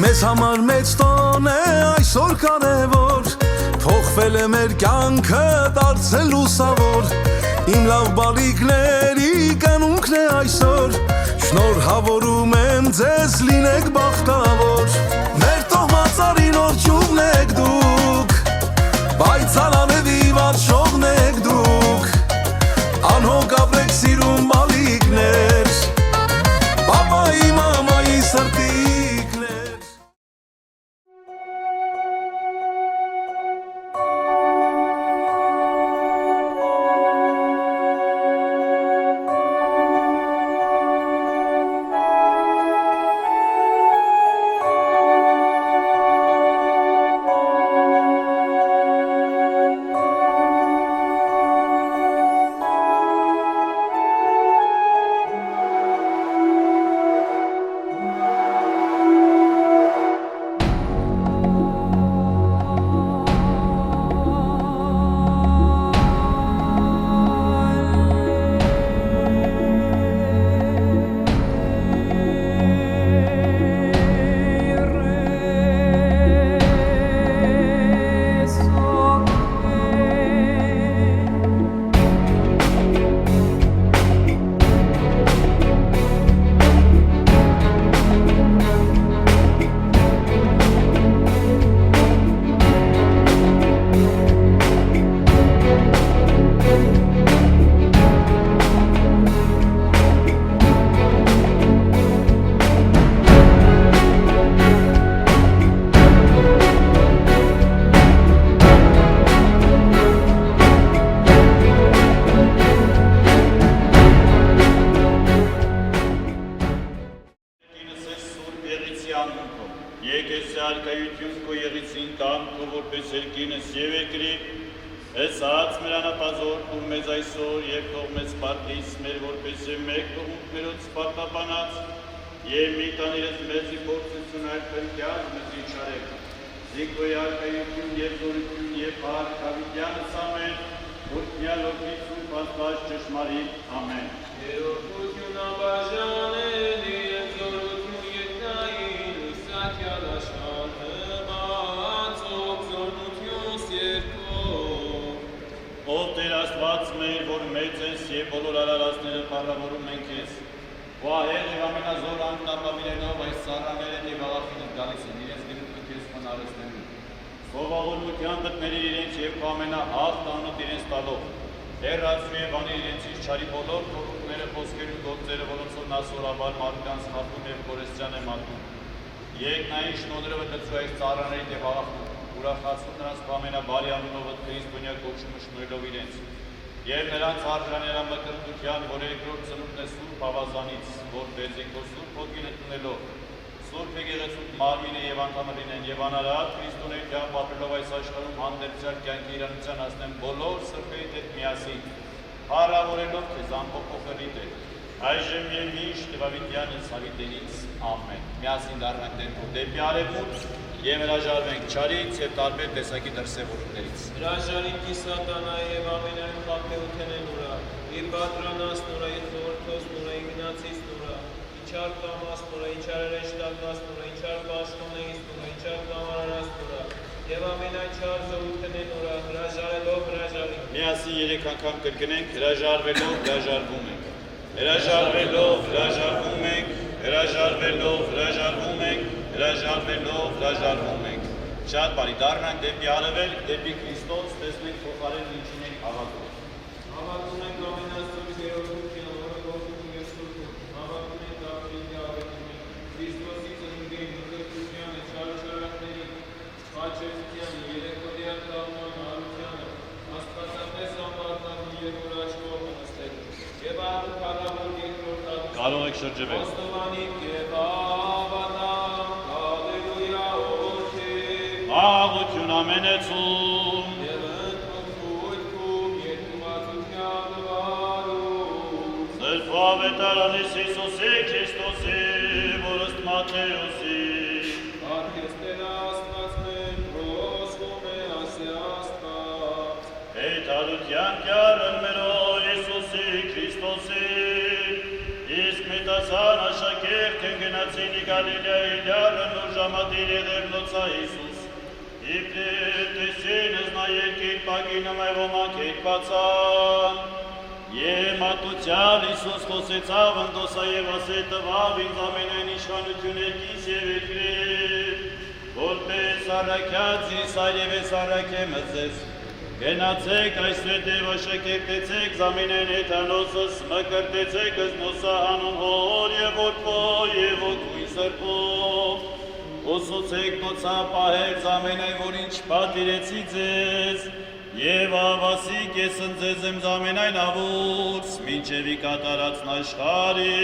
Մեզ համար մեծ տոն է այսօր կարևոր, փոխվել է մեր կյանքը դարձել լուսավոր, իմ լավ բալիկների կյանունքն է այսօր, շնորհավորում եմ ձեզ լինեք բախտավոր, մեր տոհմածարին օրջուղն եք դուք, բայց անանևի վարշողն եք դուք, անհոգ ապրեք սիրուն բալիկներ, պապայի մամայի սրտիկներ։ Եվ հրաժարվենք չարից և տարբեր տեսակի դրսևորումներից։ Հրաժարինքի սատանա և ամենայն խապեութեն են ուրա, իր բատրանաս նորա, իր խորթոս նորա, իգնացիս նորա, իչար կամաս նորա, իչար երեշտակաս նորա, իչար պաշտոնեիս նորա, իչար կամարարաս նորա, և ամենայն չար զորութեն են ուրա, հրաժարելով հրաժարինք։ Միասին երեք անգամ կրկնենք, հրաժարվելով հրաժարվում ենք, հրաժարվելով հրաժարվում ենք, հրաժարվելով հրաժարվում ենք, հրաժարվելով հրաժարվում ենք։ Շատ բարի, դառնանք դեպի արևել, դեպի Քրիստոս, տեսնենք փոխարեն ինչին ենք հավատում։ Հավատում ենք ամենասուրբ Գեորգիան, որը որդին և սուրբն, հավատում ենք Դավթի ավետին, Քրիստոսի ծնունդին, մկրտությանը, չարչարակներին, խաչեցությանը, երեկոդյան կաղման արությանը, աստվածապես ամբարտակին և որ աչքով նստել, և աղու փառավոր երկրորդ աղու, կարող եք շրջվել, ոստովանիկ և ավանանք, հալելույա որդի, աղություն ամենեցում, և ընթոքույթքում երկուվածության վարում, Սրբո ավետարանիս Հիսուսի Քրիստոսի, որ ըստ Մատթեոսի, արքեստերը աստվածներ, prosվում է ասե աստված, Հեյթալության կյարն մերո Հիսուսի Քրիստոսի, իսկ միտասան աշակերտ Երգեն գնացինի Գալիլեայի լյարն ու ժամադիր եղևնոցա Իսուս։ Իպրետեսինս նա երկիր պագինում է ոմանք երկպացան։ Եմատուցյալ Իսուս խոսեցավ ընդոսա և ասե տվավ ինձ ամենայն իշխանություն երկիս և երկրի։ Որպես առաքյաց Իսա և ես առաքեմ ձեզ։ Գնացեք այստեղ դևաշակերտեցեք զամենեն եթանոսս, մկրտեցեք զնոսա անուն հոր և որդվո և ոգույն սրբով, ուսուցեք տոցա պահել զամենայն, որ ինչ պատիրեցի ձեզ, և ավասիկ ես ընձեզ եմ զամենայն ավուրս, մինչև ի կատարածն աշխարի։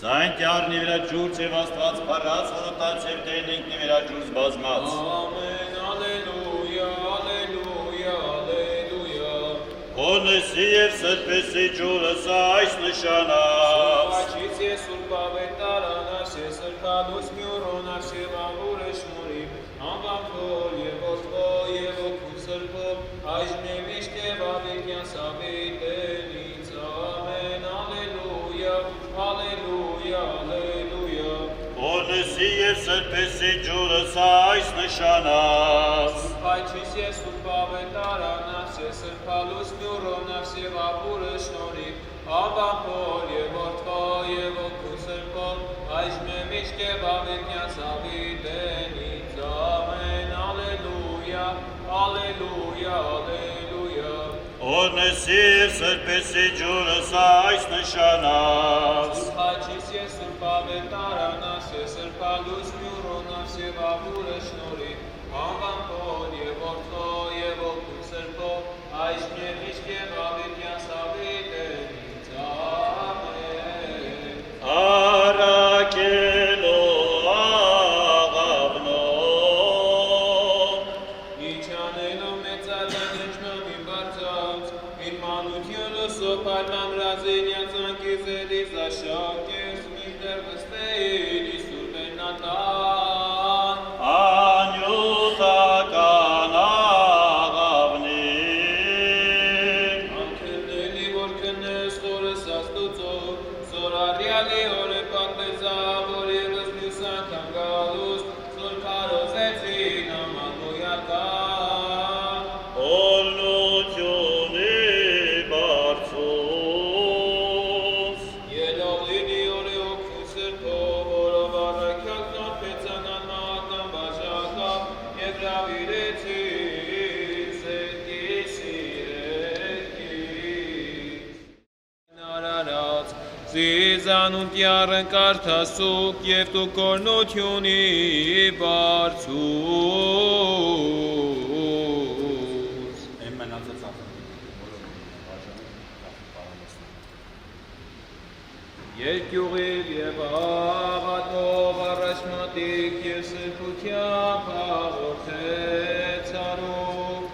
Ձայն կյարնի վրա ջուրց և աստված պարած, որոտաց և տենինքնի վրա ջուրց բազմած։ Ամեն, ալելույա, ալելույա, ալելույա։ Հոնեսի և սրպեսի ջուրս այս նշանած։ Սուրպաչից ես սուրպավետարանաս ես սրպադուս մյուրոնաս և ամուրը շնորիվ, անվանքոլ և որդվո և ոգու սրպով, այժմ եմ իշկ և ավետյան սավիտենից, ամեն, ալելույա, ալելույա, ալելույա։ Հոնեսի և սրպեսի ջուրս այս նշանած։ Սուրպաչից ես սուրպավետարանաս ես սրպալուս մյուրոնաս և ապուրը շնորիվ, անվանքոլ և որդվո և ոգու սրպով, այժմ եմ իշկ և ավետյան սավիտենից, ամեն, ալելույա, ալելույա, ալելույա։ Հոնեսի և սրպեսի ջուրս այս նշանած։ Սուրպաչից ես սուրպավետարանաս ես սրպալուս մյուրոնաս և ապուրը շնորիվ, անվանքոլ և որդվո և ոգու սրպով, այժմ եմ իշկ և ավետյան սավիտենից, ամեն։ Արակելով աղավնով, Իչանելով մեծալան էջմամին բարձած, իր մանությունը սոպարնամ ռազենյան ծանկեզելիս աշակես, մինտեր վստեին իսուր բենատան։ անյութական աղավնի, Անքնելի որ կնես խորս աստուծով, զոր առյալի օր է պատվեզավ, որ եվս մյուս անգամ գալուս, զոր կարոզեցին ամանոյական։ օրնությունի բարձուս, Ելողինի օր է օգնու սրբով, որով առաքյալ նորբեցանան մահական բաժակավ, և հրավիրեցին զետքի սիրեցքից։ Արարած, զիզանուն կյարն կարդասուկ և դու կորնությունի բարձուս։ Երկյուղիվ և աղատով առաջնատիկ և սրբությամբ հաղորդեց արուկ։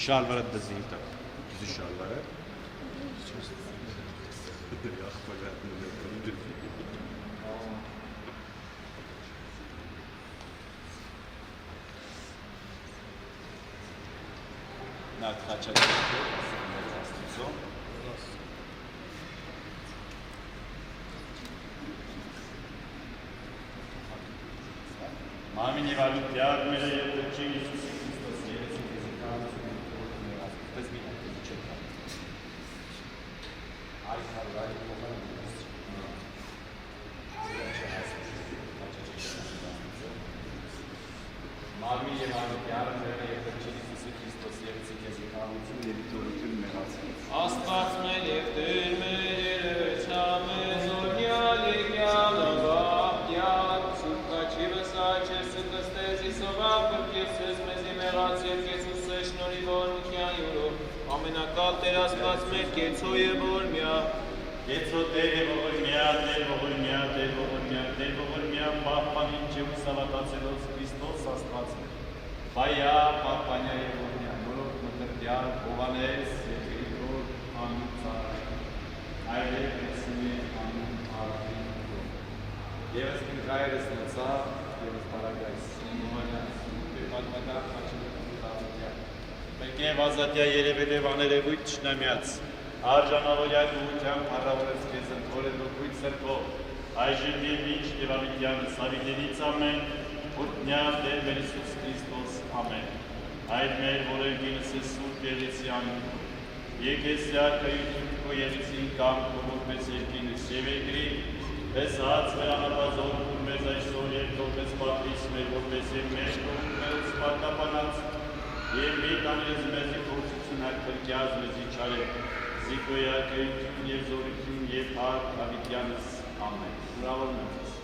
Şalvarı da zeyta. Güzel şalvarı. Մամինի վալուտյար մեր և դրճի Իսուս Քրիստոս երեցին կեզիկանություն պես մինակ չեք այս հարվարի կողան Մամին և վալուտյար մեր և դրճի Իսուս Քրիստոս երեցին կեզիկանություն և դորություն մեղացին Աստված մեր և Տեր մեր երևեցամեզ օրնյալ եկյալ ավապտյալ Սուրբ կաչի վսաչ ես սկստեզ իսովավ կրկեսես մեզի մեղացել կեցուս է շնորի որմության յուրով ամենակ Շնորհակալ Տեր Աստված մեր կեցո եւ օրհնյա Կեցո Տեր եւ օրհնյա, Տեր ողորմյա, Տեր ողորմյա, Տեր ողորմյա, պահպանին ջում սավատացելոց Քրիստոս Աստված մեր։ Բայա պահպանյա եւ օրհնյա, նորոք մտրտյալ Հովանես եւ Գրիգոր անուն ծառայ։ Այլև Մեսինի անուն արարին։ Եվս քրայրս նծա, եւս բարագայս։ Նոմանաս, պատմական աչքերով Պետք է ազատյա երևելով աներևույթ ճշնամյաց, արժանավորյալ ուղությամբ առավորեց քեզ ընթորել ոգույթ սրբով, այժմ և ինչ Տևամիտյանս հավիտենից ամեն, որդնյալ Տեր մեր Հիսուս Քրիստոս ամեն, այդ մեր որենքինս է սուրբ եղեցի անուն, եկես յարկայություն քո եղեցին կամ քո որպես երկինս և երկրի, պես հաց մեր անապազոր ուր մեզ այսօր և որպես պատվիս մեր որպես և մեր կողմ մերոց պարտապանած, Եվ մի կանես մեզի փորձություն այդ պրկյազ մեզի չարև, զիկոյ արկայություն և զորություն և հարկ հավիտյանս ամեն։ Ուրավոր մեծս։